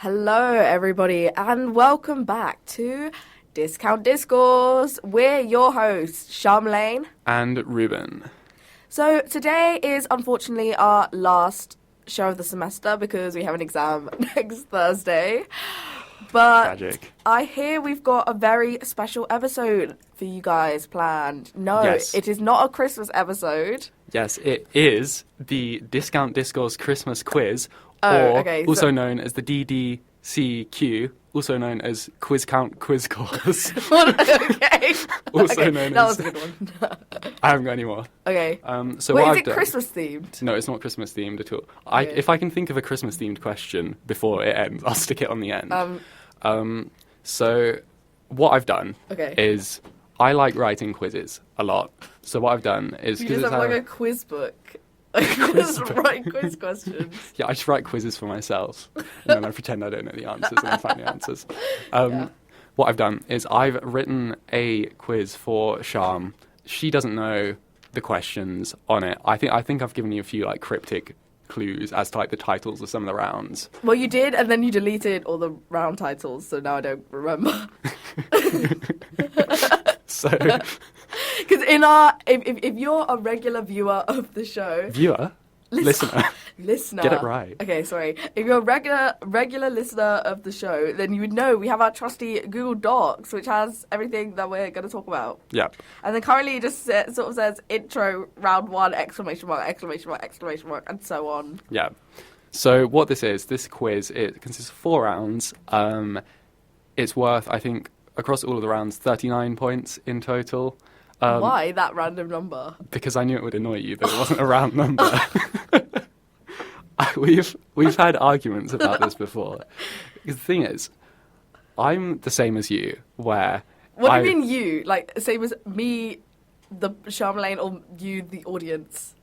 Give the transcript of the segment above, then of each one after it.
Hello, everybody, and welcome back to Discourse. We're your hosts, Charmaine and Ruben. So today is unfortunately our last show of the semester because we have an exam next Thursday. But Tragic. I hear we've got a very special episode for you guys planned. No, Yes. It is not a Christmas episode. Yes, it is the Discount Discourse Christmas Quiz, so known as the DDCQ, also known as Quiz Count Quiz Course. Okay. Also known that as... was a good one. I haven't got any more. Okay. So Wait, what is I've it done... Christmas themed? No, it's not Christmas themed at all. Okay. If I can think of a Christmas themed question before it ends, I'll stick it on the end. So what I've done is I like writing quizzes a lot. So what I've done is... You just have like a quiz book. Just write quiz questions. Yeah, I just write quizzes for myself, and then I pretend I don't know the answers, and I find the answers. What I've done is I've written a quiz for Charm. She doesn't know the questions on it. I think I've given you a few like cryptic clues as to like the titles of some of the rounds. Well, you did, and then you deleted all the round titles, so now I don't remember. So, because if you're a regular viewer of the show, listener, get it right. Okay, sorry. If you're a regular listener of the show, then you would know we have our trusty Google Docs, which has everything that we're going to talk about. Yeah. And then currently it just sort of says intro round 1 exclamation mark exclamation mark exclamation mark and so on. Yeah. So what this quiz, it consists of 4 rounds. It's worth, I think, across all of the rounds, 39 points in total. Why that random number? Because I knew it would annoy you that it wasn't a round number. We've had arguments about this before. Because the thing is, I'm the same as you, where... What do you mean you? Like, same as me, the Charmaine, or you, the audience?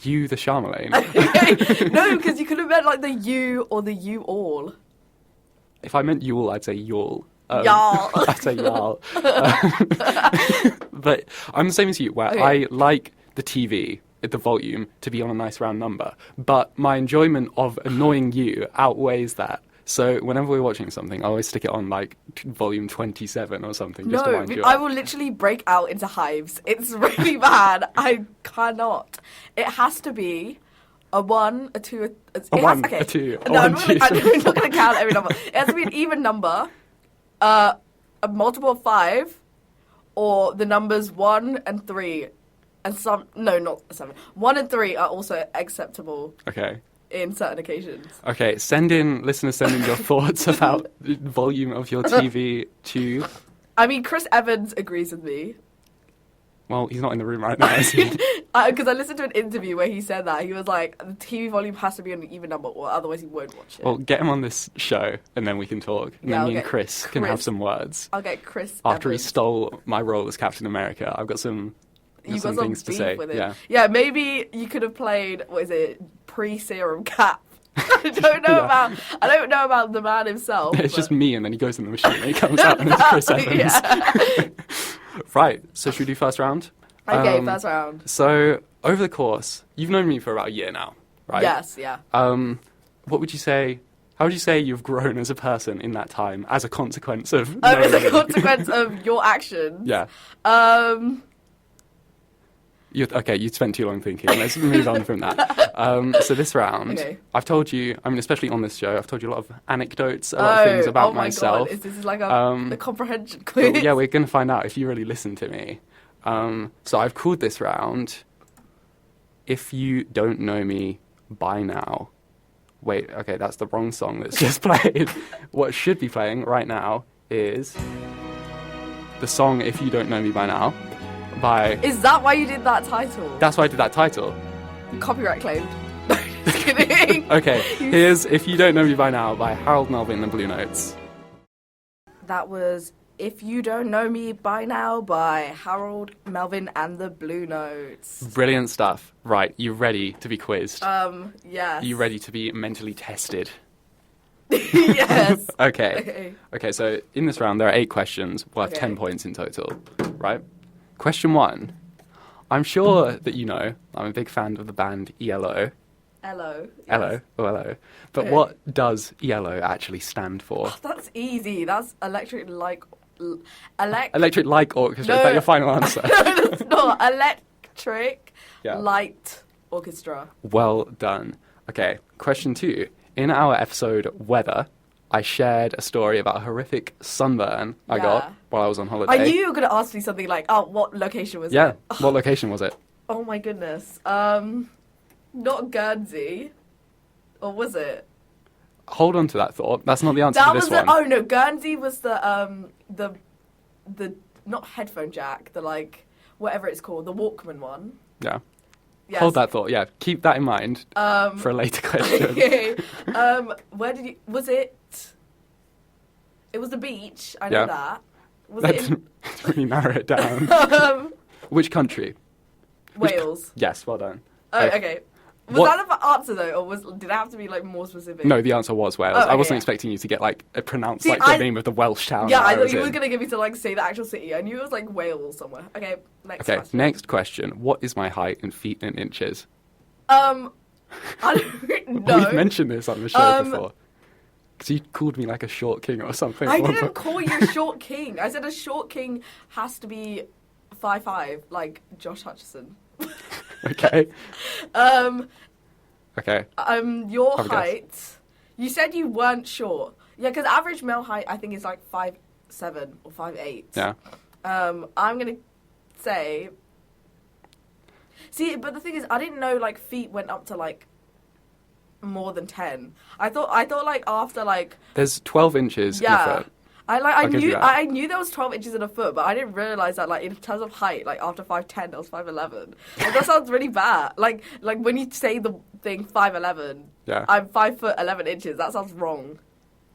You, the Charmaine? No, because you could have meant like the you or the you all. If I meant you all, I'd say y'all. Y'all. I'd say y'all. But I'm the same as you, where I like the TV, the volume, to be on a nice round number. But my enjoyment of annoying you outweighs that. So whenever we're watching something, I always stick it on like volume 27 or something, just to wind you up. I will literally break out into hives. It's really bad. I cannot. It has to be a 1, a 2, a 1, a 2, a no, 1, 2. I'm not going to count every number. It has to be an even number, a multiple of 5, or the numbers 1 and 3, and not 7. 1 and 3 are also acceptable. Okay. In certain occasions. Okay, listeners, send in your thoughts about the volume of your TV to... I mean, Chris Evans agrees with me. Well, he's not in the room right now, is he? Because I listened to an interview where he said that. He was like, the TV volume has to be on an even number, or otherwise he won't watch it. Well, get him on this show, and then we can talk. And then me and Chris can have some words. I'll get Chris After Evans. he stole my role as Captain America, I've got some... You got some things to say. with it. Yeah, maybe you could have played, pre-serum Cap. I don't know about the man himself. It's just me, and then he goes in the machine, and he comes out, and it's Chris Evans. Yeah. Right, so should we do first round? Okay, first round. So, over the course, you've known me for about a year now, right? Yes, yeah. What would you say... How would you say you've grown as a person in that time, as a consequence of... As a consequence of your actions? Yeah. You spent too long thinking. Let's move on from that. So this round, I've told you, especially on this show, I've told you a lot of anecdotes, a lot of things about myself. God. This is like a comprehension quiz. Well, yeah, we're going to find out if you really listen to me. So I've called this round, If You Don't Know Me By Now. Wait, okay, that's the wrong song that's just played. What should be playing right now is the song If You Don't Know Me By Now. Is that why you did that title? That's why I did that title. Copyright claimed. No, just kidding. Okay, here's If You Don't Know Me By Now by Harold Melvin and the Blue Notes. That was If You Don't Know Me By Now by Harold Melvin and the Blue Notes. Brilliant stuff. Right, you ready to be quizzed? Yes. You ready to be mentally tested? Yes. Okay, so in this round there are 8 questions worth 10 points in total, right? Question 1. I'm sure that you know I'm a big fan of the band ELO. Hello. Hello. Oh, hello. But Okay. what does yellow actually stand for? That's easy. That's electric light. Electric Light Orchestra. No. Is that your final answer? No, that's not. Electric Yeah. Light Orchestra. Well done. Okay, question 2. In our episode Weather, I shared a story about a horrific sunburn I Yeah. got while I was on holiday. I knew you were going to ask me something like, oh, what location was Yeah. it? What location was it? Oh my goodness. Not Guernsey. Or was it? Hold on to that thought. That's not the answer That to was this one. Oh no, Guernsey was the not headphone jack, the like whatever it's called, the Walkman one. Yeah. Yes. Hold that thought. Yeah. Keep that in mind for a later question. Okay. Where did you? Was it? It was the beach. I know Yeah. that. Was Let's it really narrow it down. in Which country? Wales? Yes. Well done. Oh, Okay. okay. Was What- that an answer though, or did it have to be like more specific? No, the answer was Wales. Oh, I okay, wasn't yeah. expecting you to get like pronounce See, like the I- name of the Welsh town. Yeah, that I thought was you were in. gonna get me to like say the actual city. I knew it was like Wales somewhere. Okay, next Okay, question. next question. What is my height in feet and inches? I don't know. We've mentioned this on the show Um, before. Because you called me like a short king or something. I at one didn't point. call you a short king. I said a short king has to be 5'5", like Josh Hutcherson. Okay. Um, Okay. Your Have a guess. height. You said you weren't short. Yeah, because average male height I think is like 5'7" or 5'8". Yeah. I'm gonna say. See, but the thing is, I didn't know like feet went up to like more than 10. I thought like after like There's 12 inches in a yeah. foot. I I'll give you that. I knew there was 12 inches in a foot, but I didn't realize that like in terms of height, like after 5'10", I was 5'11". Like, that sounds really bad. Like when you say the thing 5'11", Yeah. I'm 5'11". That sounds wrong.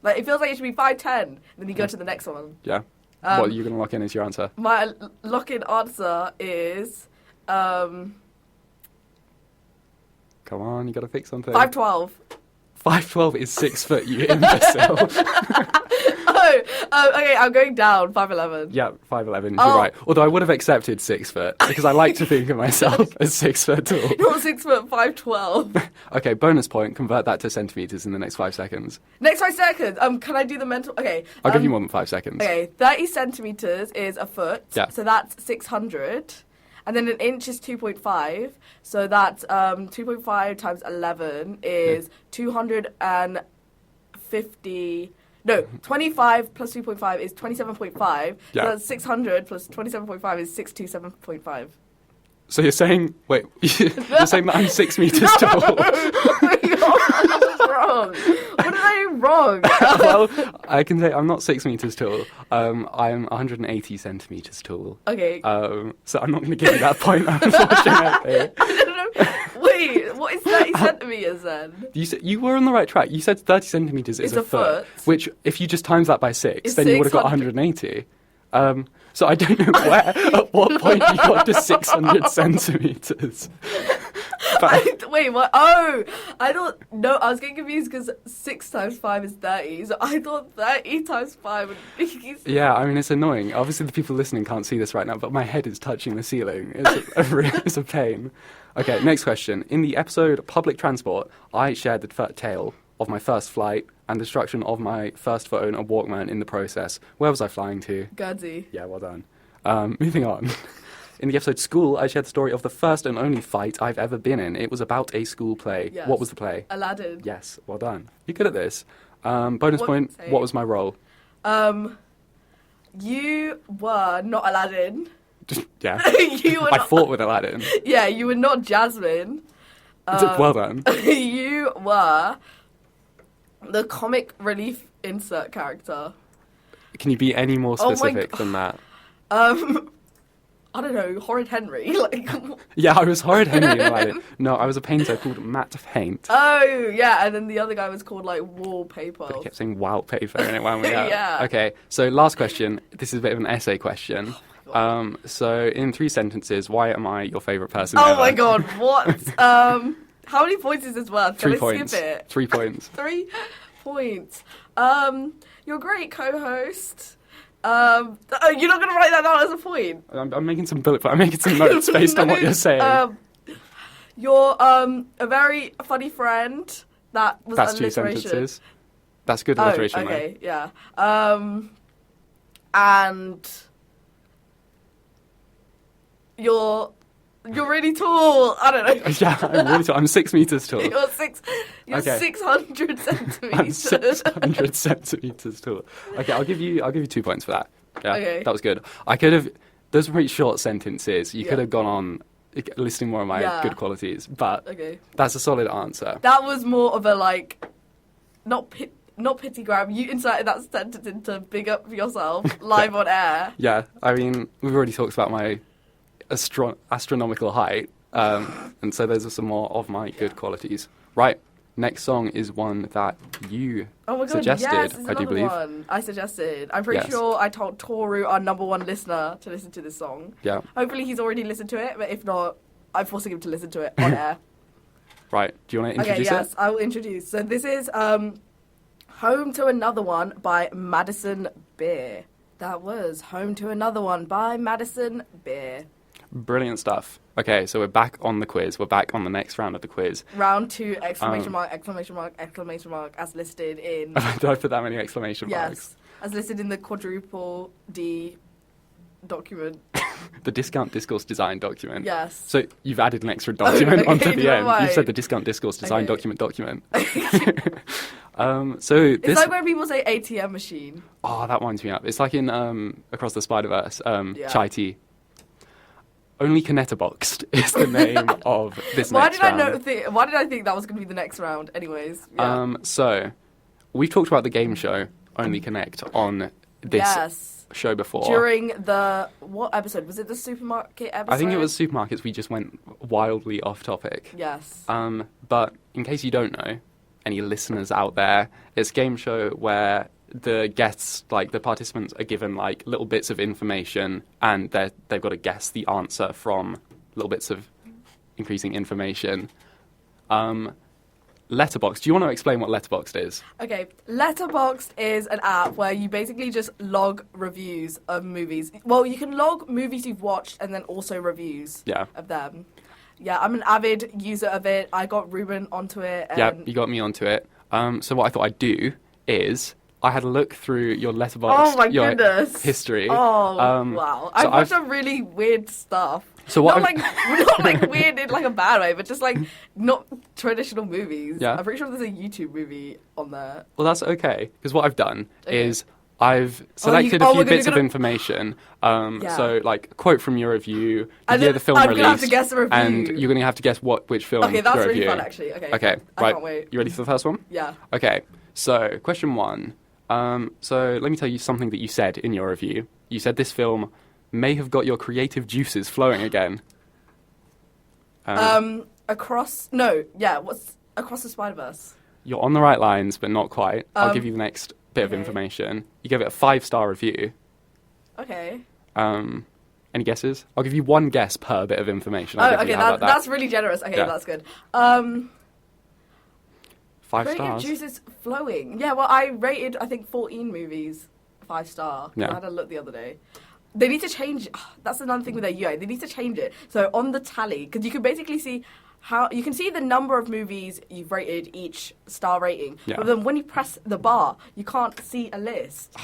Like it feels like it should be 5'10", then you go to the next one. Yeah. Um, What are you going to lock in as your answer? My lock-in answer is Come on, you got to pick something. 5'12". 5'12" is 6 foot, you imbecile. Okay, I'm going down 5'11". Yeah, 5'11", Oh. you're right. Although I would have accepted 6 foot, because I like to think of myself as 6 foot tall. Not 6 foot, 5'12". Okay, bonus point, convert that to centimetres in the next 5 seconds. Next 5 seconds. Can I do the mental? Okay. I'll give you more than 5 seconds. Okay, 30 centimeters is a foot. Yeah. So that's 600. And then an inch is 2.5. So that's 2.5 times 11 is 250. No, 25 plus 2.5 is 27.5. Yeah. So that's 600 plus 27.5 is 627.5. So you're saying, wait, you're saying that I'm 6 metres tall? What's wrong? What did I do wrong? Well, I can say I'm not 6 metres tall. I'm 180 centimetres tall. Okay. So I'm not going to give you that point, unfortunately. I don't know. Wait, what is 30 centimeters then? You were on the right track. You said 30 centimetres is It's a a foot, foot. which if you just times that by 6, It's then you would have got 600. 180. So I don't know at what point you got to 600 centimetres. But Wait, what? Oh, I thought, no, I was getting confused because 6 times 5 is 30. So I thought 30 times 5 would be... yeah, I mean, it's annoying. Obviously, the people listening can't see this right now, but my head is touching the ceiling. It's a pain. Okay, next question. In the episode Public Transport, I shared the tale of my first flight and destruction of my first phone and Walkman in the process. Where was I flying to? Guernsey. Yeah, well done. Moving on. In the episode School, I shared the story of the first and only fight I've ever been in. It was about a school play. Yes. What was the play? Aladdin. Yes, well done. You're good at this. Bonus What- point, say. what was my role? You were not Aladdin. Yeah. You were I not... fought with Aladdin. Yeah, you were not Jasmine. Well done. You were the comic relief insert character. Can you be any more Oh my specific g- than that? I don't know, Horrid Henry. Like, Yeah, I was Horrid Henry in Aladdin. No, I was a painter called Matt Paint. oh yeah, and then the other guy was called like Wallpaper. But I kept saying wallpaper and it wound me out. Yeah. Okay, so last question. This is a bit of an essay question. So in 3 sentences, why am I your favourite person Oh ever? my god, what? How many points is this worth? 3 Can I points. skip it? 3 points. 3 points. You're a great co-host. You're not gonna write that down as a point. I'm making some bullet points. I'm making some notes based on what you're saying. You're a very funny friend. That was That's two alliteration. sentences. That's good alliteration, though. Okay, yeah. And you're really tall. I don't know. Yeah, I'm really tall. I'm 6 meters tall. You're Okay. 600 I'm centimeters. 600 centimeters tall. Okay, I'll give you 2 points for that. Yeah, Okay. that was good. I could have. Those were pretty short sentences. You Yeah. could have gone on listing more of my Yeah. good qualities, but Okay. that's a solid answer. That was more of a like, not pity grab. You inserted that sentence into big up yourself live on air. Yeah, I mean, we've already talked about my astronomical height, and so those are some more of my good qualities. Right, next song is one that you Oh my god, suggested, yes, it's I do another believe. one I suggested. I'm pretty Yes. sure I told Toru, our number one listener, to listen to this song. Yeah, Hopefully he's already listened to it, but if not, I'm forcing him to listen to it on air. right. Do you want to introduce Okay, yes, it? I will introduce. So this is Home to Another One by Madison Beer. That was Home to Another One by Madison Beer. Brilliant stuff. Okay, so we're back on the quiz. We're back on the next round of the quiz. Round 2, exclamation mark, exclamation mark, exclamation mark, as listed in... Did I put that many exclamation marks? Yes, as listed in the quadruple D document. The discount discourse design document. Yes. So you've added an extra document okay, onto the never end. mind. You've said the discount discourse design Okay. document. So It's this, like when people say ATM machine. oh, that winds me up. It's like in Across the Spider-Verse, Yeah. Chai tea. Only Kinetterboxed is the name of this Why next did round. why did I think that was going to be the next round? Anyways. Yeah. So we've talked about the game show Only Connect on this yes. show before. During the what episode? Was it the supermarket episode? I think it was supermarkets. We just went wildly off topic. Yes. But in case you don't know, any listeners out there, it's a game show where the guests, like the participants, are given like little bits of information, and they've got to guess the answer from little bits of increasing information. Letterboxd. Do you want to explain what Letterboxd is? Okay, Letterboxd is an app where you basically just log reviews of movies. Well, you can log movies you've watched and then also reviews Yeah. of them. Yeah, I'm an avid user of it. I got Ruben onto it. And Yep, you got me onto it. So what I thought I'd do is I had a look through your Letterboxd, Oh my your goodness. history. Oh, Um, wow. so I've watched some really weird stuff. So what not I've- not like weird in like a bad way, but just like not traditional movies. Yeah. I'm pretty sure there's a YouTube movie on there. Well, that's okay, because what I've done Okay. is I've selected a oh, few we're gonna- bits of gonna- information. Yeah. So, like, a quote from your review, the And year then the film I'm released, gonna have to guess the review. and you're going to have to guess which film Okay, that's you're really reviewing. fun actually. Okay. Okay, I right. can't wait. You ready for the first one? Yeah. Okay, so question 1. So let me tell you something that you said in your review. You said this film may have got your creative juices flowing again. What's Across the Spider-Verse? You're on the right lines, but not quite. I'll give you the next bit of okay. information. You gave it a 5-star review. Okay. Any guesses? I'll give you one guess per bit of information. I'll give Okay, you, how about that? that's really generous. Okay, Yeah. that's good. 5 Creative stars. juices flowing. Yeah, well, I rated, I think, 14 movies 5-star. Yeah. I had a look the other day. They need to change. That's another thing with their UI. They need to change it. So on the tally, because you can basically see how you can see the number of movies you've rated each star rating. Yeah. But then when you press the bar, you can't see a list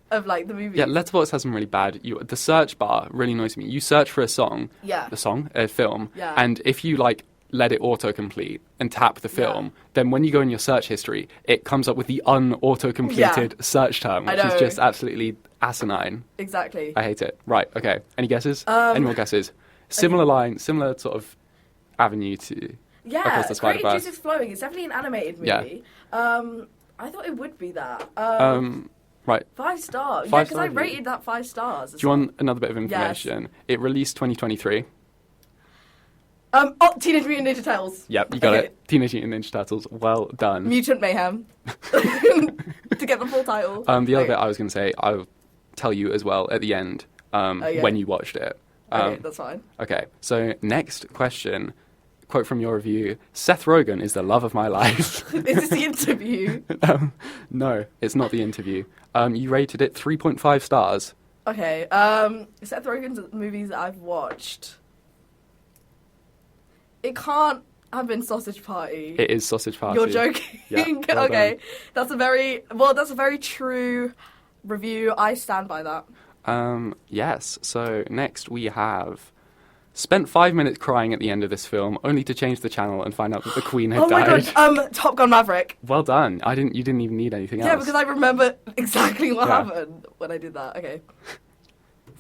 of like the movies. Yeah, Letterboxd has some really bad. The search bar really annoys me. You search for a song, Yeah. a film, Yeah. and if you like let it autocomplete and tap the film, then when you go in your search history, it comes up with the unautocompleted search term, I which is know. just absolutely asinine. Exactly. I hate it. Right, okay. Any guesses? Any more guesses? Similar line, similar sort of avenue to Yeah, Across the Creative Spider-Verse. Juices Flowing. It's definitely an animated Yeah. movie. I thought it would be that. Right. 5-star. Yeah, 5 because I star rated that 5 stars. Do you want another bit of information? It released 2023. Teenage Mutant Ninja Turtles. Yep, you got Okay. it. Teenage Mutant Ninja Turtles. Well done. Mutant Mayhem. To get the full title. The other Okay. bit I was going to say, I'll tell you as well at the end yeah. when you watched it. Okay, that's fine. Okay, so next question. Quote from your review: Seth Rogen is the love of my life. Is this the interview? No, it's not the interview. You rated it 3.5 stars. Okay, Seth Rogen's movies that I've watched. It can't I've been Sausage Party. It is Sausage Party. You're joking. Yeah, well Okay, done. that's a very true review. I stand by that. Yes. So next we have spent 5 minutes crying at the end of this film, only to change the channel and find out that the Queen had Oh my died. god, Top Gun Maverick. Well done. You didn't even need anything else. Yeah, because I remember exactly what Yeah. happened when I did that. Okay.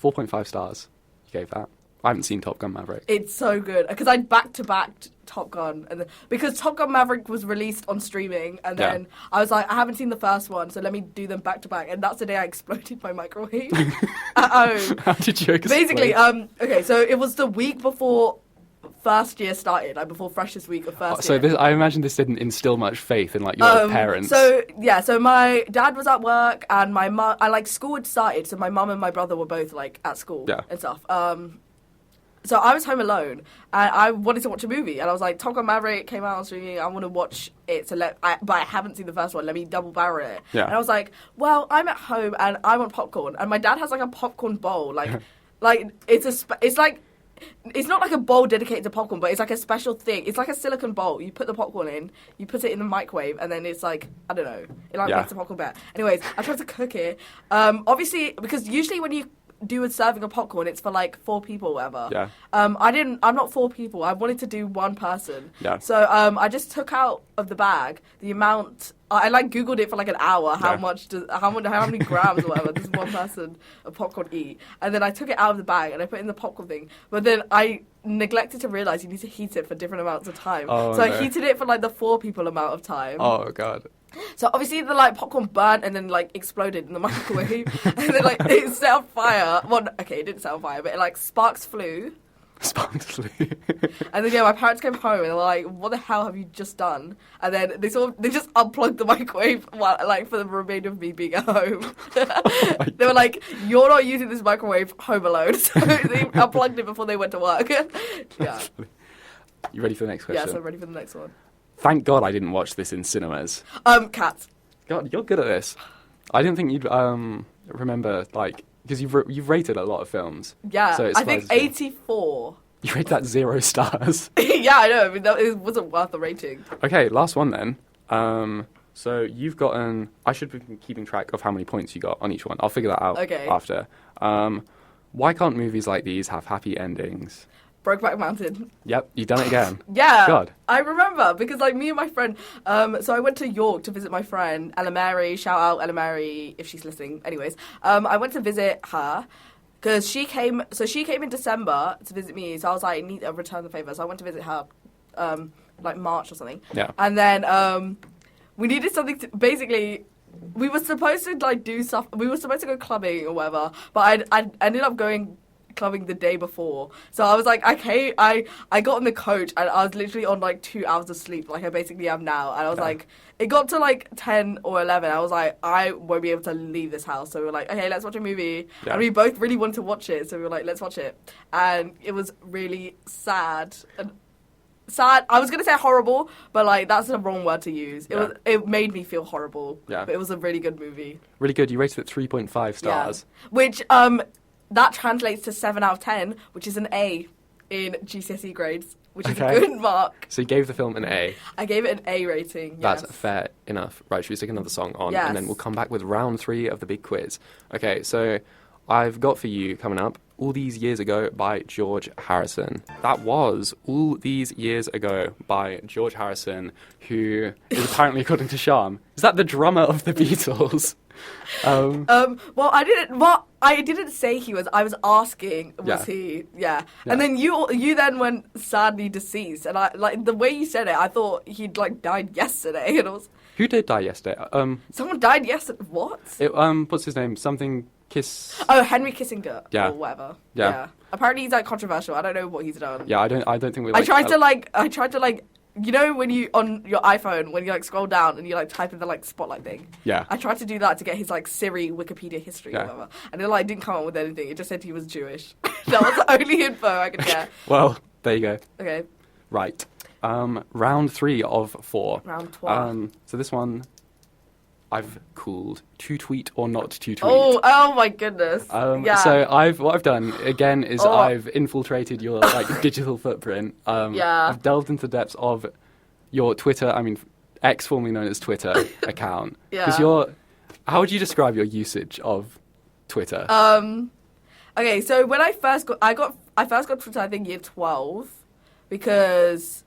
4.5 stars. You gave that. I haven't seen Top Gun Maverick. It's so good because I back-to-backed Top Gun, and because Top Gun Maverick was released on streaming, and Yeah. then I was like, I haven't seen the first one, so let me do them back-to-back, and that's the day I exploded my microwave at home. How did you explain? Basically, okay, so it was the week before first year started, like before freshest week of first So year. I imagine this didn't instill much faith in like your parents. So yeah, so my dad was at work, and my mum, school had started, so my mum and my brother were both like at school Yeah. and stuff. So I was home alone, and I wanted to watch a movie, and I was like, Top Gun Maverick came out on streaming, I want to watch it, but I haven't seen the first one, let me double barrel it. Yeah. And I was like, well, I'm at home, and I want popcorn, and my dad has like a popcorn bowl, like it's like, it's not like a bowl dedicated to popcorn, but it's like a special thing. It's like a silicone bowl. You put the popcorn in, you put it in the microwave, and then it's like, I don't know, it like Yeah. makes the popcorn better. Anyways, I tried to cook it. Obviously, because usually when you do a serving of popcorn, it's for like 4 people or whatever. Yeah. I'm not 4 people. I wanted to do 1 person. Yeah. So I just took out of the bag the amount. I like Googled it for like an hour. How many grams or whatever does 1 person of popcorn eat? And then I took it out of the bag and I put it in the popcorn thing. But then I neglected to realize you need to heat it for different amounts of time. Oh, so no. I heated it for like the 4 people amount of time. Oh god. So obviously the like popcorn burnt and then like exploded in the microwave, and then like it set on fire. Well, okay, it didn't set on fire, but it like sparks flew. Spontaneously. And then yeah, my parents came home and they were like, "What the hell have you just done?" And then they just unplugged the microwave while, like, for the remainder of me being at home. They were like, "You're not using this microwave home alone," so they unplugged it before they went to work. Yeah. You ready for the next question? Yes, I'm ready for the next one. Thank God I didn't watch this in cinemas. Cats. God, you're good at this. I didn't think you'd remember, like, because you've rated a lot of films. Yeah, So it I think surprises me. 84. You rated that 0 stars. Yeah, I know. I mean, it wasn't worth the rating. Okay, last one then. So you've gotten. I should be keeping track of how many points you got on each one. I'll figure that out Okay. after. Why can't movies like these have happy endings? Brokeback Mountain. Yep, you've done it again. Yeah. God. I remember because like me and my friend, so I went to York to visit my friend Ella Mary. Shout out Ella Mary if she's listening. Anyways, I went to visit her because she came in December to visit me. So I was like, I need to return the favor. So I went to visit her, like March or something. Yeah. And then we needed something to basically. We were supposed to like do stuff. We were supposed to go clubbing or whatever, but I ended up going clubbing the day before. So I was like, okay, I got on the coach and I was literally on like 2 hours of sleep, like I basically am now. And I was like, it got to like 10 or 11. I was like, I won't be able to leave this house. So we were like, okay, let's watch a movie. Yeah. And we both really wanted to watch it. So we were like, let's watch it. And it was really sad. And sad. I was gonna say horrible, but like that's the wrong word to use. It made me feel horrible. Yeah. But it was a really good movie. Really good. You rated it 3.5 stars. Yeah. Which that translates to 7 out of 10, which is an A in GCSE grades, which is Okay. a good mark. So you gave the film an A. I gave it an A rating. That's yes. fair enough. Right, should we stick another song on? Yes. And then we'll come back with round 3 of the big quiz. Okay, so I've got for you coming up All These Years Ago by George Harrison. That was All These Years Ago by George Harrison, who is apparently, according to Sham, is that the drummer of the Beatles? Well, I didn't say he was. I was asking, was he? Yeah. And then you then went sadly deceased, and I like the way you said it. I thought he'd like died yesterday, and it was Who did die yesterday? someone died yesterday. What? What's his name? Something Kiss. Oh, Henry Kissinger. Yeah. Or whatever. Yeah. Apparently he's like controversial. I don't know what he's done. Yeah, I don't think we. I tried to you know when you on your iPhone when you like scroll down and you like type in the like spotlight thing. Yeah. I tried to do that to get his like Siri Wikipedia history or whatever, and it like didn't come up with anything. It just said he was Jewish. That was the only info I could get. Well, there you go. Okay. Right. Round 3 of 4. Round 12. So this one, I've called to tweet or not to tweet. Oh my goodness. Yeah. So what I've done again is I've infiltrated your like digital footprint. Yeah. I've delved into the depths of your Twitter. I mean, X, formerly known as Twitter account. Yeah. Because how would you describe your usage of Twitter? Okay, so when I first got Twitter, I think year 12, because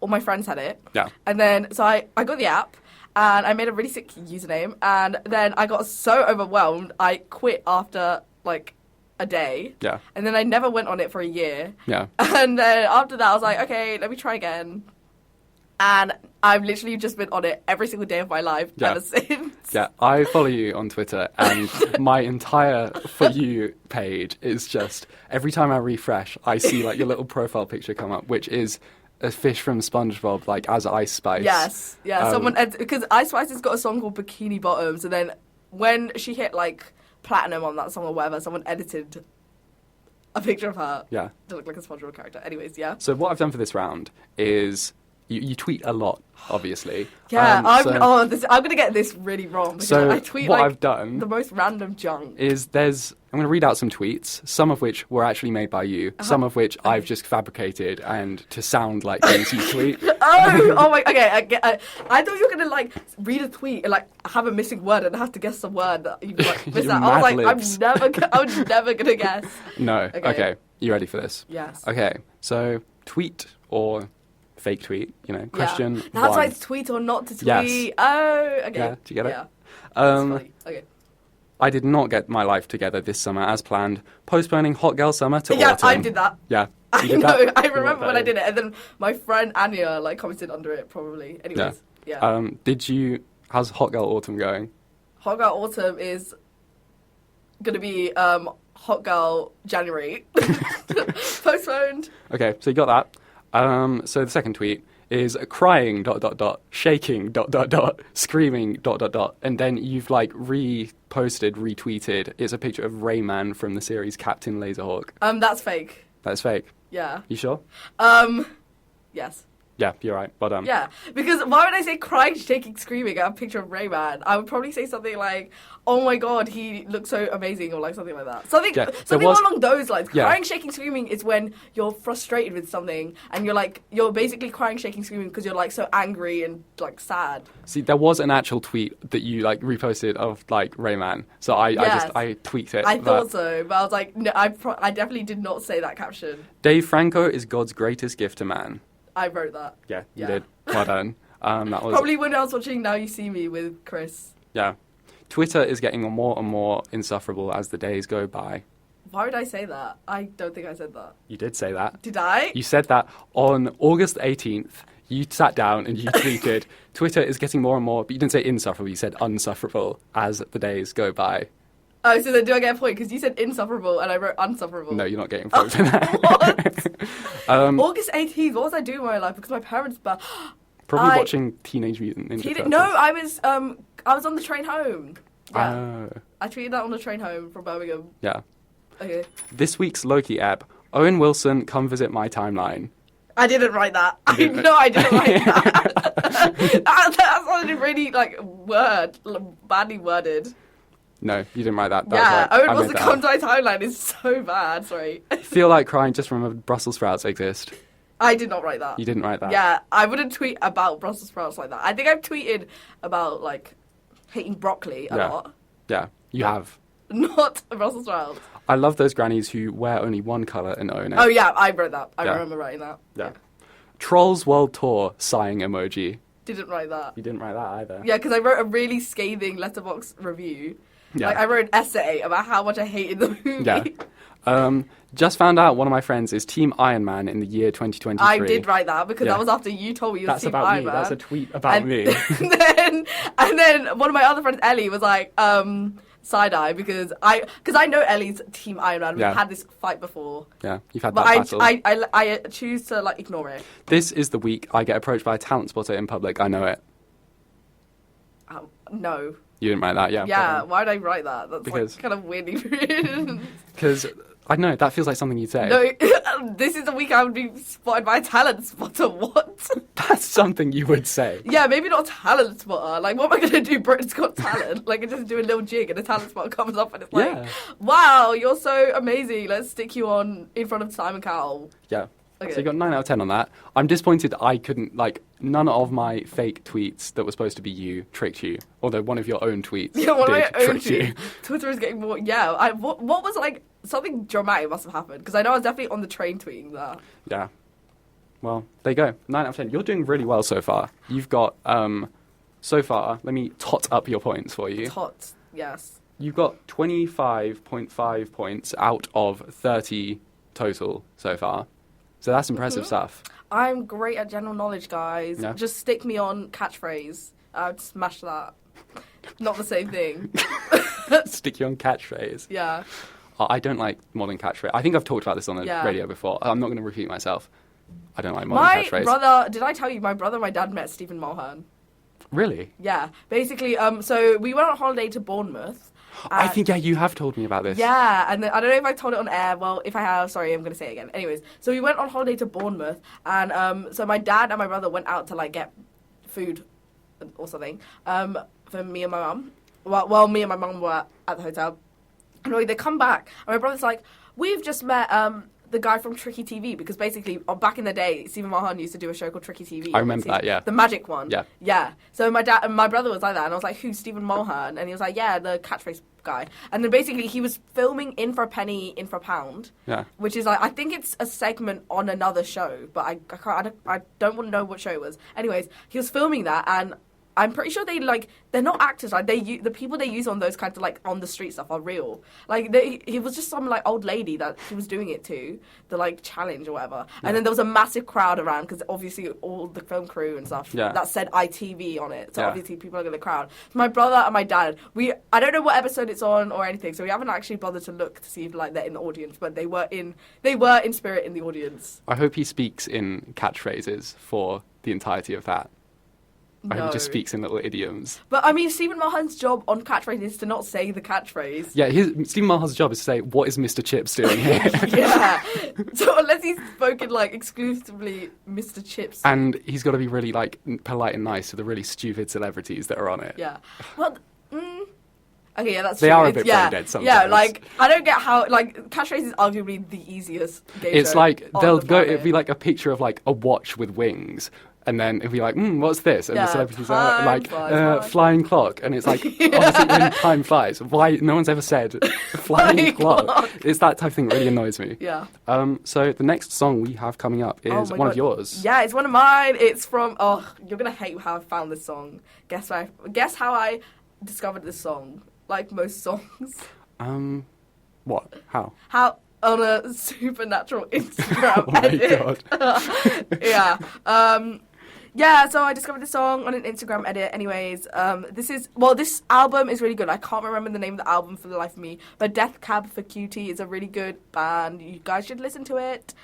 all my friends had it. Yeah. And then so I got the app. And I made a really sick username, and then I got so overwhelmed, I quit after, like, a day. Yeah. And then I never went on it for a year. Yeah. And then after that, I was like, okay, let me try again. And I've literally just been on it every single day of my life ever since. Yeah, I follow you on Twitter, and my entire For You page is just, every time I refresh, I see, like, your little profile picture come up, which is a fish from SpongeBob, like, as Ice Spice. Yes, yeah. Because Ice Spice has got a song called Bikini Bottoms, and then when she hit, like, platinum on that song or whatever, someone edited a picture of her to look like a SpongeBob character. Anyways, yeah. So what I've done for this round is you tweet a lot, obviously. Yeah, I'm going to get this really wrong, because so I tweet, what like, I've done the most random junk. I'm going to read out some tweets, some of which were actually made by you, some of which I've just fabricated and to sound like things you tweet. oh my, okay, I thought you were going to, like, read a tweet and, like, have a missing word and have to guess the word that you, like, miss out. I was like, I'm never going to guess. No, okay, you ready for this? Yes. Okay, so tweet or fake tweet, question That's one. why it's tweet or not to tweet. Yes. Oh, okay. Yeah, do you get it? Yeah. That's funny. Okay. I did not get my life together this summer as planned, postponing Hot Girl Summer to autumn. Yeah, I did that. Yeah. I know. I remember when I did it, and then my friend Anya, like, commented under it, probably. Anyways, yeah. How's Hot Girl Autumn going? Hot Girl Autumn is going to be Hot Girl January. Postponed. Okay, so you got that. So the second tweet is crying ... shaking ... screaming ... and then you've like retweeted. It's a picture of Rayman from the series Captain Laserhawk. That's fake. That's fake. Yeah. You sure? Yes. Yeah, you're right. Well done. Yeah, because why would I say crying, shaking, screaming at a picture of Rayman? I would probably say something like, oh my god, he looks so amazing, or like something like that. Something more along those lines. Yeah. Crying, shaking, screaming is when you're frustrated with something, and you're basically crying, shaking, screaming because you're like so angry and like sad. See, there was an actual tweet that you like reposted of like Rayman, so I tweaked it. I thought so, but I was like, no, I definitely did not say that caption. Dave Franco is God's greatest gift to man. I wrote that. Yeah, you did. Well done. That was probably when I was watching Now You See Me with Chris. Yeah. Twitter is getting more and more insufferable as the days go by. Why would I say that? I don't think I said that. You did say that. Did I? You said that on August 18th. You sat down and you tweeted, Twitter is getting more and more, but you didn't say insufferable, you said unsufferable as the days go by. Oh, so then do I get a point? Because you said insufferable and I wrote unsufferable. No, you're not getting a point for that. What? August 18th, what was I doing in my life? Because my parents... Probably watching Teenage Mutant Ninja Turtles. No, I was on the train home. Yeah. Oh. I tweeted that on the train home from Birmingham. Yeah. Okay. This week's Loki app, Owen Wilson, come visit my timeline. I didn't write that. I didn't write that. That sounded really, like, badly worded. No, you didn't write that. Yeah, right. Owen Wilson come to my timeline is so bad, sorry. Feel like crying, just remember Brussels sprouts exist. I did not write that. You didn't write that? Yeah, I wouldn't tweet about Brussels sprouts like that. I think I've tweeted about, like, hating broccoli a lot. Yeah, you have. Not Brussels sprouts. I love those grannies who wear only one colour and own it. Oh, yeah, I wrote that. I remember writing that. Yeah. Trolls World Tour, sighing emoji. Didn't write that. You didn't write that either. Yeah, because I wrote a really scathing letterbox review. Yeah. Like, I wrote an essay about how much I hated the movie. Yeah. Just found out one of my friends is Team Iron Man in the year 2023. I did write that because that was after you told me you were Team Iron Man. That's a tweet about me. And then one of my other friends, Ellie, was like, side-eye because I know Ellie's Team Iron Man. We've had this fight before. Yeah, you've had that battle. But I choose to, like, ignore it. This is the week I get approached by a talent spotter in public. I know it. No. You didn't write that, yeah. Yeah, why did I write that? That's like kind of weirdly written. Because I know, that feels like something you'd say. No, this is the week I would be spotted by a talent spotter. What? That's something you would say. Yeah, maybe not talent spotter. Like, what am I going to do? Britain's Got Talent? Like, I just do a little jig and a talent spotter comes up and it's like, Yeah. wow, you're so amazing. Let's stick you on in front of Simon Cowell. Yeah. Okay. So you got 9 out of 10 on that. I'm disappointed I couldn't, like, none of my fake tweets that were supposed to be you tricked you. Although one of your own tweets Yeah, one of did my own trick you. tweets. Twitter is getting more. Yeah, what was like something dramatic must have happened because I know I was definitely on the train tweeting that. Yeah. Well, there you go. 9 out of 10. You're doing really well so far. You've got, so far, let me tot up your points for you. Tot, yes. You've got 25.5 points out of 30 total so far. So that's impressive stuff. I'm great at general knowledge, guys. Yeah. Just stick me on catchphrase. I'd smash that. Not the same thing. Stick you on catchphrase. Yeah. I don't like modern catchphrase. I think I've talked about this on the Yeah. radio before. I'm not going to repeat myself. I don't like modern My catchphrase. brother, did I tell you my brother and my dad met Stephen Mulhern? Really? Yeah. Basically, so we went on holiday to Bournemouth. I think, yeah, you have told me about this. Yeah, and then, I don't know if I told it on air. Well, if I have, sorry, I'm going to say it again. Anyways, so we went on holiday to Bournemouth, and so my dad and my brother went out to, like, get food or something for me and my mum. Well, me and my mum were at the hotel. And they come back, and my brother's like, we've just met the guy from Tricky TV, because basically, back in the day, Stephen Mulhern used to do a show called Tricky TV. I remember that, yeah. The magic one. Yeah. Yeah. So my dad and my brother was like that, and I was like, who's Stephen Mulhern? And he was like, yeah, the catchphrase guy. And then basically, he was filming In for a Penny, In for a Pound. Yeah. Which is like, I think it's a segment on another show, but I don't want to know what show it was. Anyways, he was filming that, and I'm pretty sure they're not actors. Like the people they use on those kinds of like on the street stuff are real. Like he was just some like old lady that he was doing it to, the like challenge or whatever. Yeah. And then there was a massive crowd around because obviously all the film crew and stuff that said ITV on it. So obviously people are going to crowd. So my brother and my dad, I don't know what episode it's on or anything, so we haven't actually bothered to look to see if like they're in the audience, but they were in spirit in the audience. I hope he speaks in catchphrases for the entirety of that. I hope he just speaks in little idioms. But I mean, Stephen Mulhern's job on catchphrase is to not say the catchphrase. Yeah, Stephen Mulhern's job is to say, what is Mr. Chips doing here? Yeah. So unless he's spoken like exclusively Mr. Chips. And he's got to be really like polite and nice to the really stupid celebrities that are on it. Yeah. Well, okay, yeah, that's they true. are a bit brain dead sometimes. Yeah, like, I don't get how, like, catchphrase is arguably the easiest game It's show like, on they'll the go, planet. it'd be like a picture of like a watch with wings. And then it'd be like, what's this? And Yeah, the celebrities time are like, flies by. flying clock. And it's like, obviously when time flies, why, no one's ever said flying Flying clock. clock. It's that type of thing that really annoys me. Yeah. So the next song we have coming up Oh is my one God. of yours. Yeah, it's one of mine. It's from, you're going to hate how I found this song. Guess how I discovered this song, like most songs. What? How? How? On a supernatural Instagram Oh my edit. God. Yeah. Yeah, so I discovered the song on an Instagram edit. Anyways, this album is really good. I can't remember the name of the album for the life of me, but Death Cab for Cutie is a really good band. You guys should listen to it.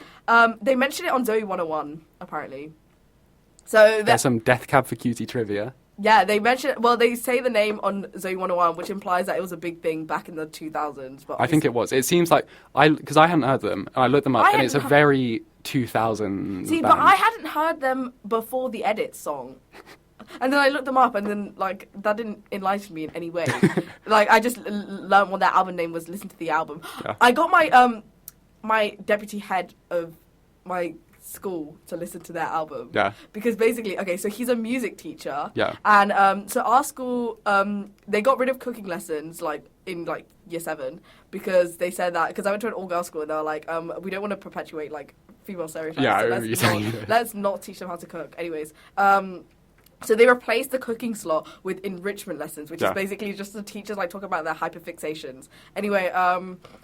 They mentioned it on Zoe 101, apparently. So There's some Death Cab for Cutie trivia. yeah, they say the name on Zoe 101, which implies that it was a big thing back in the 2000s. But I think it was. It seems like, because I hadn't heard them, and I looked them up, and it's a very 2000 See, band. but I hadn't heard them before the Edit song. And then I looked them up, and then, like, that didn't enlighten me in any way. Like, I just learned what their album name was, listened to the album. Yeah. I got my, my deputy head of my school to listen to their album. Yeah. Because basically, okay, so he's a music teacher. Yeah. And so our school, they got rid of cooking lessons, like, in, like, year 7, because they said that, because I went to an all-girls school, and they were like, we don't want to perpetuate, like, female stereotypes. Yeah, I so remember you saying this. let's not teach them how to cook. Anyways, so they replaced the cooking slot with enrichment lessons, which is basically just the teachers like talk about their hyperfixations. Anyway,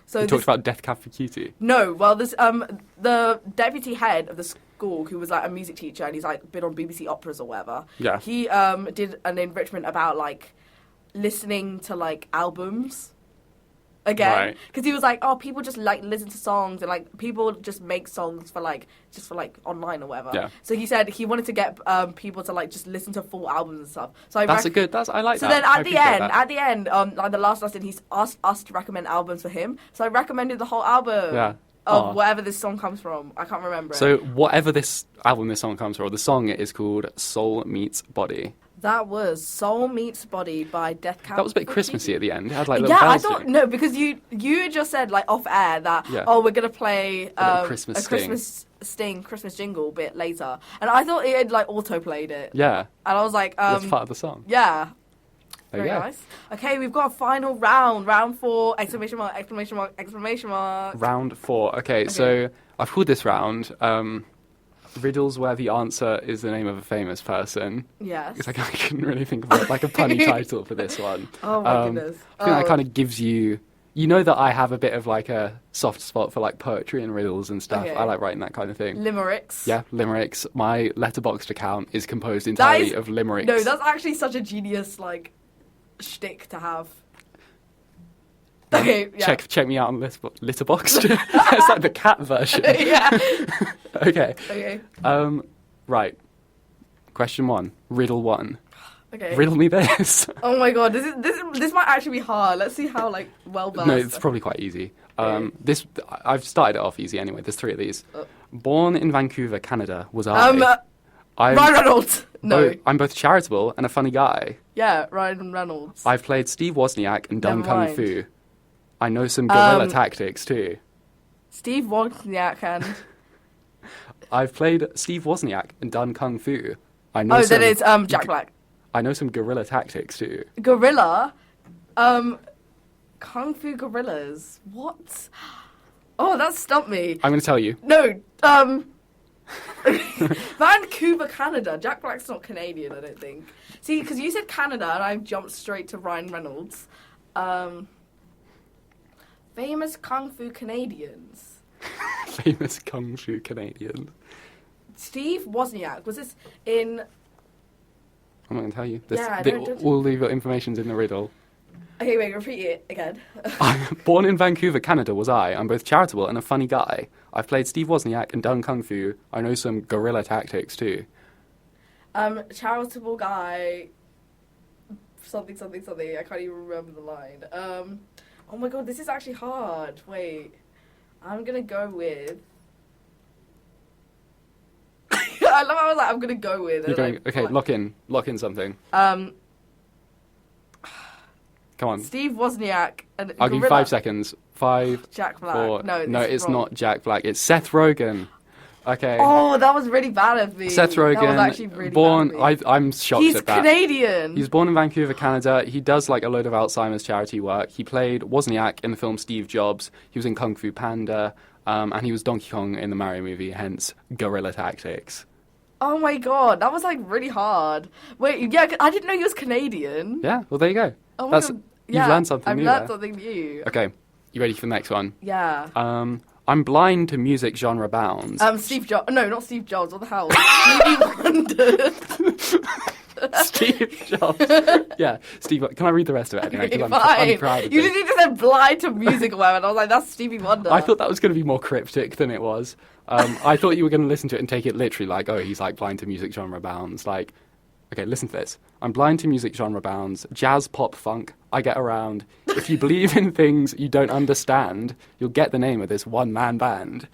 so You talked about Death Cab for Cutie. no, well, this the deputy head of the school, who was like a music teacher, and he's like been on BBC operas or whatever. Yeah. He did an enrichment about like listening to like albums. again, Right. because he was like, oh, people just like listen to songs, and like people just make songs for like online or whatever. Yeah. So he said he wanted to get people to like just listen to full albums and stuff. So I I like so that. then I at the appreciate end, that. like the last lesson, he's asked us to recommend albums for him. So I recommended the whole album Yeah. of Aw. whatever this song comes from. I can't remember So it. whatever this song comes from, the song is called Soul Meets Body. That was Soul Meets Body by Death Cab. That was a bit for Christmassy Cutie. at the end. It had like little Yeah, I bells thought doing it. no, because you just said like off air that Yeah. we're gonna play little Christmas a sting. Christmas jingle bit later, and I thought it had like auto played it, Yeah, and I was like, that's part of the song. yeah, There you very go. nice. Okay, we've got a final round 4! Exclamation mark! Exclamation mark! Exclamation mark! Round 4. Okay, so I've called this round riddles where the answer is the name of a famous person. Yes. Because I couldn't really think of like a punny title for this one. Oh my goodness. I think that kind of gives you. You know that I have a bit of like a soft spot for like poetry and riddles and stuff. Okay. I like writing that kind of thing. Limericks. Yeah, limericks. My Letterboxd account is composed entirely of limericks. No, that's actually such a genius like shtick to have. Okay, yeah. Check me out on Litterboxd. It's like the cat version. Yeah. Okay. Okay. Right. Question 1. Riddle 1. Okay. Riddle me this. Oh my god, this might actually be hard. Let's see how like well versed. No, it's probably quite easy. Okay. This I've started it off easy anyway. There's 3 of these. Born in Vancouver, Canada, was Ryan Reynolds. No. I'm both charitable and a funny guy. Yeah, Ryan Reynolds. I've played Steve Wozniak and done Never kung mind. fu. I know some guerrilla tactics too. Steve Wozniak and I've played Steve Wozniak and done kung fu. I know that is Jack Black. I know some guerrilla tactics too. Gorilla, Kung Fu Gorillas. What? Oh, that stumped me. I'm going to tell you. No, Vancouver, Canada. Jack Black's not Canadian, I don't think. See, because you said Canada, and I jumped straight to Ryan Reynolds. Famous Kung Fu Canadians. Famous kung fu Canadian. Steve Wozniak. Was this in... I'm not going to tell you. Yeah, don't- all of your information's in the riddle. Okay, wait, repeat it again. Born in Vancouver, Canada, was I. I'm both charitable and a funny guy. I've played Steve Wozniak and done kung fu. I know some guerrilla tactics too. Charitable guy... Something. I can't even remember the line. Oh my god, this is actually hard. Wait. I'm gonna go with... I love how I was like, I'm gonna go with... You're going, like, okay, like- lock in something. Come on. Steve Wozniak and I'll give you Gorilla. 5 seconds. 5, Jack Black. 4. No, No, this is it's wrong. not Jack Black. It's Seth Rogen. Okay. Oh, that was really bad of me. Seth Rogen. That was actually really born. bad of me. I'm shocked He's at that. Canadian. He's born in Vancouver, Canada. He does like a load of Alzheimer's charity work. He played Wozniak in the film Steve Jobs. He was in Kung Fu Panda. And he was Donkey Kong in the Mario movie, hence guerrilla tactics. Oh my god, that was like really hard. Wait, yeah, I didn't know he was Canadian. Yeah, well, there you go. Oh my god. Yeah, You've learned something I've new learned there. something new. Okay, you ready for the next one? Yeah. I'm blind to music genre bounds. Steve Jobs. No, not Steve Jobs. What the hell? Stevie Wonder. Steve Jobs. Yeah, Steve. Can I read the rest of it anyway? 'Cause I'm proud of You this. literally just said blind to music or whatever, and I was like, that's Stevie Wonder. I thought that was going to be more cryptic than it was. I thought you were going to listen to it and take it literally, like, oh, he's like blind to music genre bounds. Like, okay, listen to this. I'm blind to music genre bounds. Jazz, pop, funk. I get around. If you believe in things you don't understand, you'll get the name of this one-man band.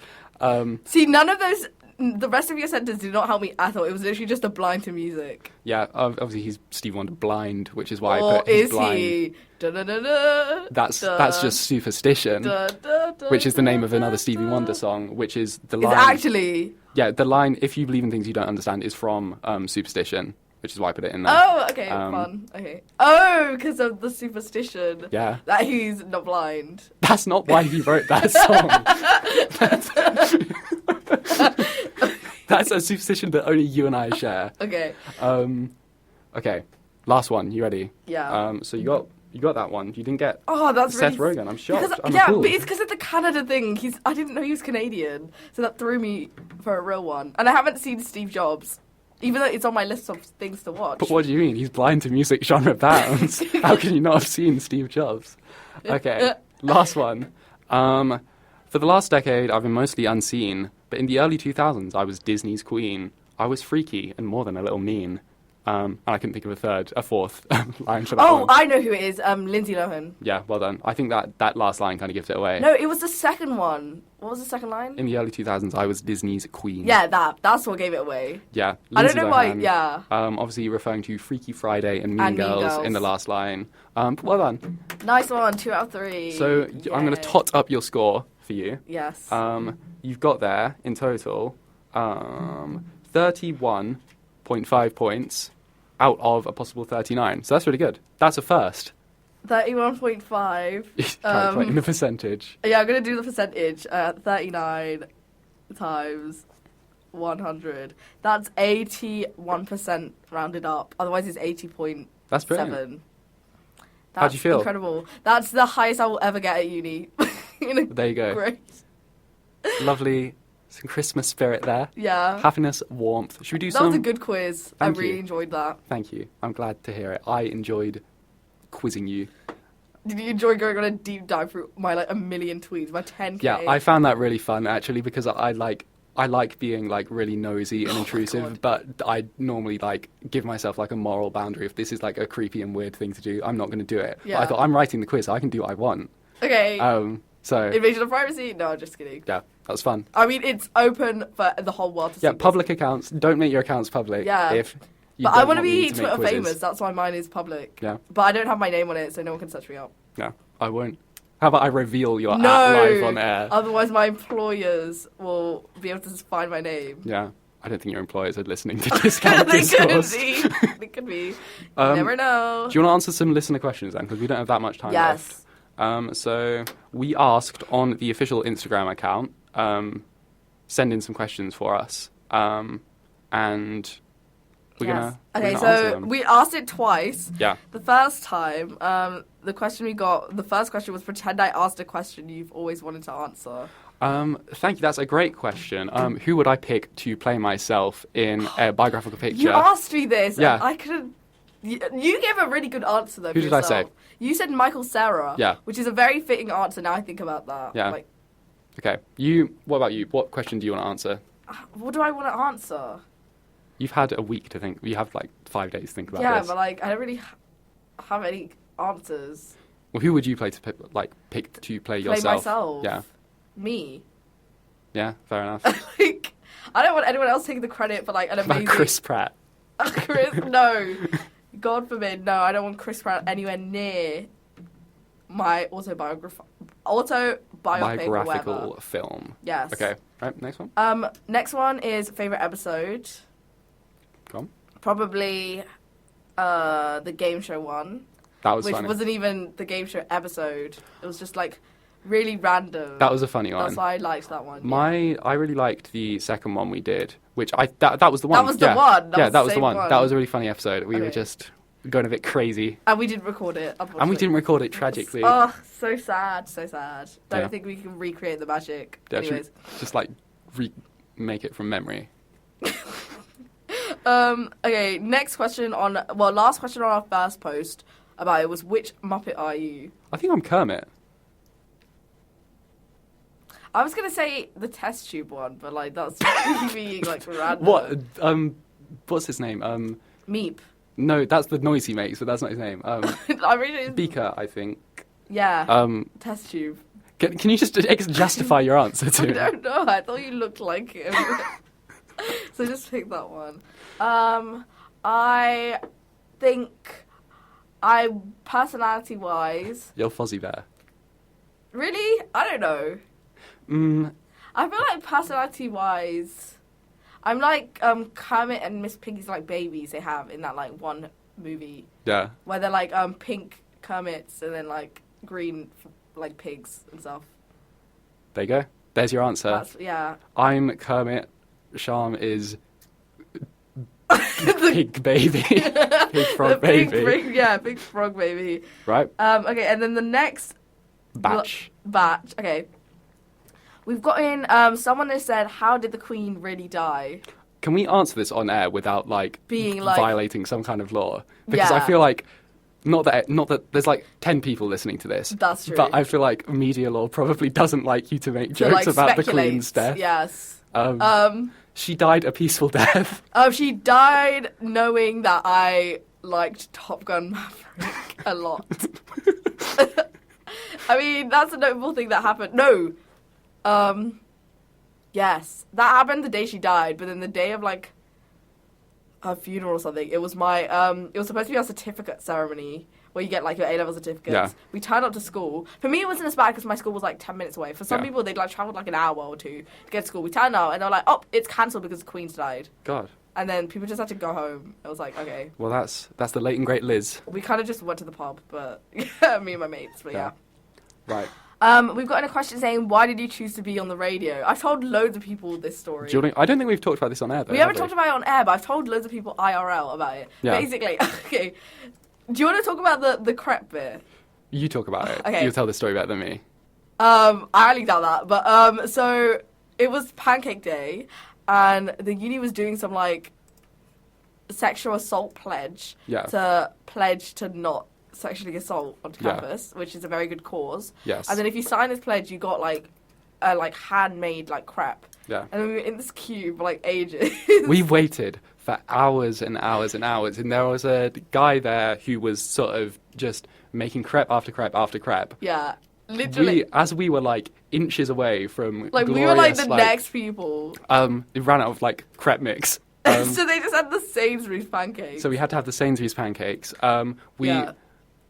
See, none of those. The rest of your sentence did not help me at all. It was literally just a blind to music. Yeah, obviously he's Steve Wonder blind, which is why I Or put he's is blind. he? Da-da-da-da, That's da, just Superstition, da-da-da, which is the name of another da, Stevie da. Wonder song, which is the It's line. actually. Yeah, the line, if you believe in things you don't understand, is from Superstition, which is why I put it in there. Oh, okay, fun. Okay. Oh, because of the superstition. Yeah. That he's not blind. That's not why he wrote that song. That's a superstition that only you and I share. Okay. Okay, last one. You ready? Yeah. So you got that one. You didn't get Oh, that's Seth really... Rogen. I'm shocked. Because, I'm yeah, appalled. but it's because of the Canada thing. I didn't know he was Canadian, so that threw me for a real one. And I haven't seen Steve Jobs, even though it's on my list of things to watch. But what do you mean? He's blind to music genre bounds. How can you not have seen Steve Jobs? Okay. Last one. For the last decade, I've been mostly unseen, but in the early 2000s, I was Disney's queen. I was freaky and more than a little mean. And I couldn't think of a fourth line for that Oh, one. I know who it is. Lindsay Lohan. Yeah, well done. I think that last line kind of gives it away. No, it was the second one. What was the second line? In the early 2000s, I was Disney's queen. Yeah, that's what gave it away. Yeah. I don't Lindsay know why. Lohan, Yeah. Obviously referring to Freaky Friday and Mean And Mean Girls Girls. in the last line. But well done. Nice one. 2 out of 3. So I'm going to tot up your score for you. Yes. You've got there, in total, 31.5 points out of a possible 39. So that's really good. That's a first. 31.5. Try to put in the percentage. Yeah, I'm going to do the percentage. 39 times 100. That's 81% rounded up. Otherwise, it's 80.7. That's brilliant. That's How'd you feel? Incredible. That's the highest I will ever get at uni. There you go. Great. Lovely. Some Christmas spirit there. Yeah. Happiness, warmth. Should we do That some... was a good quiz. Thank I really you. enjoyed that. Thank you. I'm glad to hear it. I enjoyed quizzing you. Did you enjoy going on a deep dive through my a million tweets, my 10k? Yeah, I found that really fun actually because I like being like really nosy and intrusive, but I normally like give myself like a moral boundary. If this is like a creepy and weird thing to do, I'm not going to do it. Yeah. But I thought I'm writing the quiz, so I can do what I want. Okay. So Invasion of privacy? No, just kidding. yeah, that was fun. I mean, it's open for the whole world to see. Yeah, this. public accounts. Don't make your accounts public. Yeah. If you But don't I want to me be make Twitter quizzes. famous. That's why mine is public. Yeah. But I don't have my name on it, so no one can search me up. No, I won't. How about I reveal your No. at live on air? Otherwise, my employers will be able to find my name. Yeah, I don't think your employers are listening to Discount They could Discourse. be. They could be. You never know. Do you want to answer some listener questions then? Because we don't have that much time left. Yes. So we asked on the official Instagram account, send in some questions for us, and we're Yes. gonna Okay, answer so them. we asked it twice. Yeah. The first time, the first question was pretend I asked a question you've always wanted to answer. Thank you. That's a great question. Who would I pick to play myself in a biographical picture? You asked me this. Yeah. And I couldn't. You gave a really good answer though. Who for did I yourself. say? You said Michael Cera. Yeah. Which is a very fitting answer. Now I think about that. Yeah. Like, Okay. What about you? What question do you want to answer? what do I want to answer? You've had a week to think. You have like 5 days to think about Yeah, this. but like I don't really have any answers. Well, who would you pick to play Play yourself? myself. Yeah. Me. Yeah. Fair enough. Like, I don't want anyone else taking the credit for like an amazing. About Chris Pratt. Chris, no. God forbid, no. I don't want Chris Pratt anywhere near my autobiographical or whatever. Film. Yes. Okay. Right. Next one. Next one is favorite episode. Go on. Probably the game show one, That was which funny. wasn't even the game show episode. It was just like really random. That was a funny one. That's why I liked that one. I really liked the second one we did, which that was the one. That was the yeah. one. That yeah, was that the was the same one. one. That was a really funny episode. We were Okay. just going a bit crazy, And we didn't record it. and we unfortunately. didn't record it tragically. Oh, so sad, so sad. Don't Yeah. think we can recreate the magic. Yeah, should we Anyways. just like make it from memory. Okay, last question on our first post about it was which Muppet are you? I think I'm Kermit. I was gonna say the test tube one, but like that's being like random. What? What's his name? Meep. No, that's the noise he makes, but that's not his name. I really didn't. Beaker, I think. Yeah. Test tube. Can you just justify your answer I to? don't know. I thought you looked like him. So just pick that one. I think personality wise. You're Fozzie Bear. Really? I don't know. I feel like personality wise, I'm like Kermit and Miss Piggy's like babies they have in that like one movie Yeah. where they're like pink Kermits and then like green like pigs and stuff. There you go. There's your answer. Yeah. I'm Kermit. Sham is pig baby. Pig frog The big, baby. big frog baby. Right? Okay, and then the next Batch. batch. Okay. We've got in someone has said, how did the Queen really die? Can we answer this on air without like Being like violating some kind of law? Because I Yeah. feel like not that there's like 10 people listening to this. That's true. But I feel like media law probably doesn't like you to make To, jokes like, about the speculate. Queen's death. Yes. She died a peaceful death. She died knowing that I liked Top Gun Maverick a lot. I mean, that's a notable thing that happened. No. Yes. That happened the day she died, but then the day of, like, her funeral or something, it was my, it was supposed to be our certificate ceremony, where you get, like, your A-level certificates. Yeah. We turned up to school. For me, it wasn't as bad because my school was, like, 10 minutes away. For some Yeah. people, they'd, like, traveled, like, an hour or two to get to school. We turned up, and they were like, oh, it's cancelled because the Queen's died. God. And then people just had to go home. It was like, okay. Well, that's the late and great Liz. We kind of just went to the pub, but me and my mates, but yeah. Right. We've got a question saying, why did you choose to be on the radio? I've told loads of people this story. I don't think we've talked about this on air, though. We haven't talked about it on air, but I've told loads of people IRL about it. Yeah. Basically, okay. Do you want to talk about the crepe bit? You talk about it. Okay. You'll tell the story better than me. I highly doubt that, but so it was Pancake Day, and the uni was doing some like sexual assault pledge to pledge to not sexually assault on campus, which is a very good cause. Yes. And then if you sign this pledge, you got like a handmade like crepe. Yeah. And we were in this queue for like ages. We waited for hours and hours and hours, and there was a guy there who was sort of just making crepe after crepe after crepe. Yeah. Literally. As we were like inches away from like glorious, we were like the next people. It ran out of like crepe mix. So they just had the Sainsbury's pancakes. So we had to have the Sainsbury's pancakes.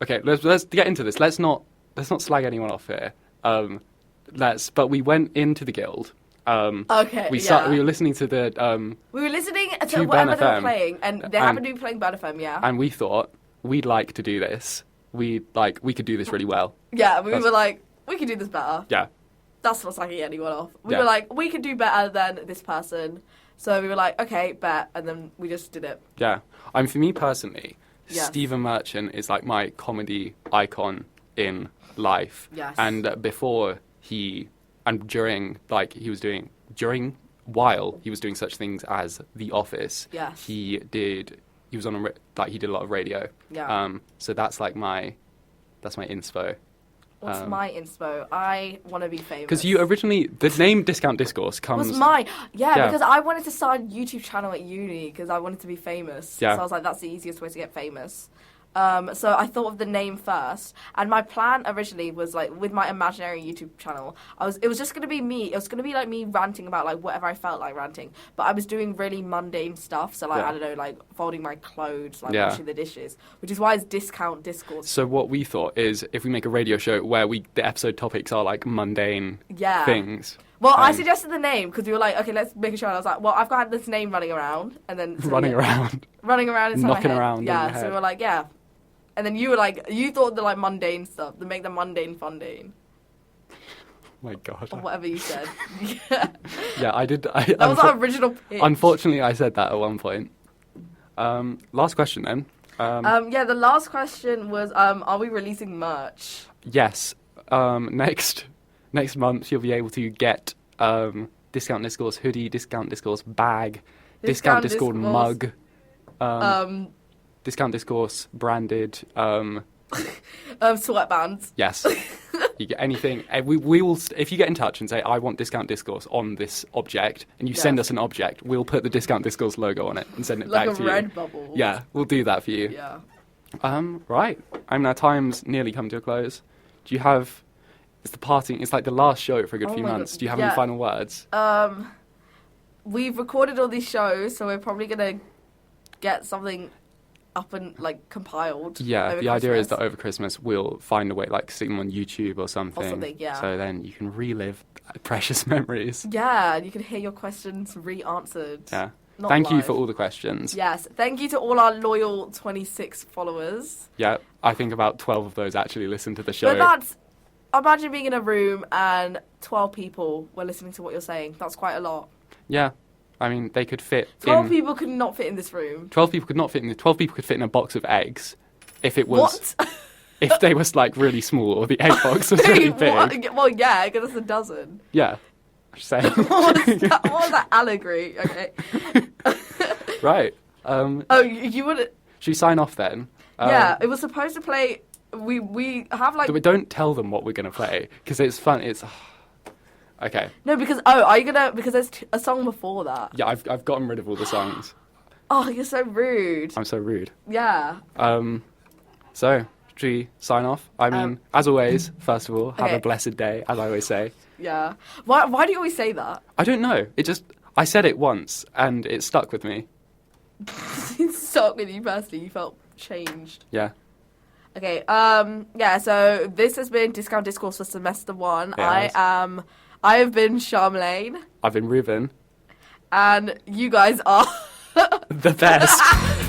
Okay, let's get into this. Let's not slag anyone off here. But we went into the guild. Okay. We were listening to the. We were listening to to whatever Burn they were FM, playing, and they happened to be playing Burn FM, yeah. And we thought we'd like to do this. We could do this really well. Yeah, we were like, we could do this better. Yeah. That's not slagging anyone off. We Yeah. were like, we could do better than this person. So we were like, okay, bet, and then we just did it. Yeah. For me personally, Yes. Stephen Merchant is like my comedy icon in life. Yes. And before while he was doing such things as The Office, Yes. he did a lot of radio. Yeah. So that's my inspo. What's my inspo? I want to be famous. Because the name Discount Discourse comes... Was mine. Yeah, Yeah. because I wanted to start a YouTube channel at uni because I wanted to be famous. Yeah. So I was like, that's the easiest way to get famous. So I thought of the name first, and my plan originally was like with my imaginary YouTube channel. It was just gonna be me. It was gonna be like me ranting about like whatever I felt like ranting. But I was doing really mundane stuff. So like I don't know, like folding my clothes, like washing the dishes, which is why it's Discount Discourse. So what we thought is if we make a radio show where the episode topics are like mundane things. Well, I suggested the name because we were like, okay, let's make a show. And I was like, well, I've got this name running around, and then Running around. inside Knocking my head. around in your Yeah, so head. we were like, yeah. And then you were like, you thought the like mundane stuff, to make the mundane fundane, My God. or whatever you said. Yeah. Yeah, I did. That was our original pitch. Unfortunately, I said that at one point. Last question then. Yeah, the last question was, are we releasing merch? Yes. Next month you'll be able to get Discount Discourse hoodie, Discount Discourse bag, Discount Discourse mug, Discount Discourse branded. Sweatbands. Yes. You get anything. We will. If you get in touch and say I want Discount Discourse on this object, and you send us an object, we'll put the Discount Discourse logo on it and send it Like back a to you. red bubble. Yeah, we'll do that for you. Yeah. Right. Our time's nearly come to a close. Do you have? It's the parting. It's like the last show for a good few my months. God. Do you have any final words? We've recorded all these shows, so we're probably gonna get something up and like compiled. Yeah, over the idea is Christmas. that over Christmas we'll find a way, like stick them on YouTube or something. Yeah. So then you can relive precious memories. Yeah, and you can hear your questions re-answered. Yeah. Not Thank you live. for all the questions. Yes, thank you to all our loyal 26 followers. Yeah, I think about 12 of those actually listen to the show. But that's, imagine being in a room and 12 people were listening to what you're saying. That's quite a lot. Yeah, I mean they could fit. 12 people could not fit in this room. 12 people could not fit in. 12 people could fit in a box of eggs, if it was. What? If they was like really small or the egg box was really big. What? Well, yeah, because it's a dozen. Yeah, I'm just saying. What was that allegory? Okay. Right. Oh, you would. Should we sign off then? Yeah, it was supposed to play. We have like But don't tell them what we're gonna play because it's fun. It's okay. no because are you gonna because there's a song before that. Yeah, I've gotten rid of all the songs. Oh, you're so rude. I'm so rude. Yeah. So should we sign off? I mean, as always, first of all, have okay. a blessed day, as I always say. Yeah. Why do you always say that? I don't know. I said it once and it stuck with me. It stuck with you personally. You felt changed. Yeah. Okay. Yeah. So this has been Discount Discourse for semester 1. I have been Charmaine. I've been Reuben. And you guys are The best.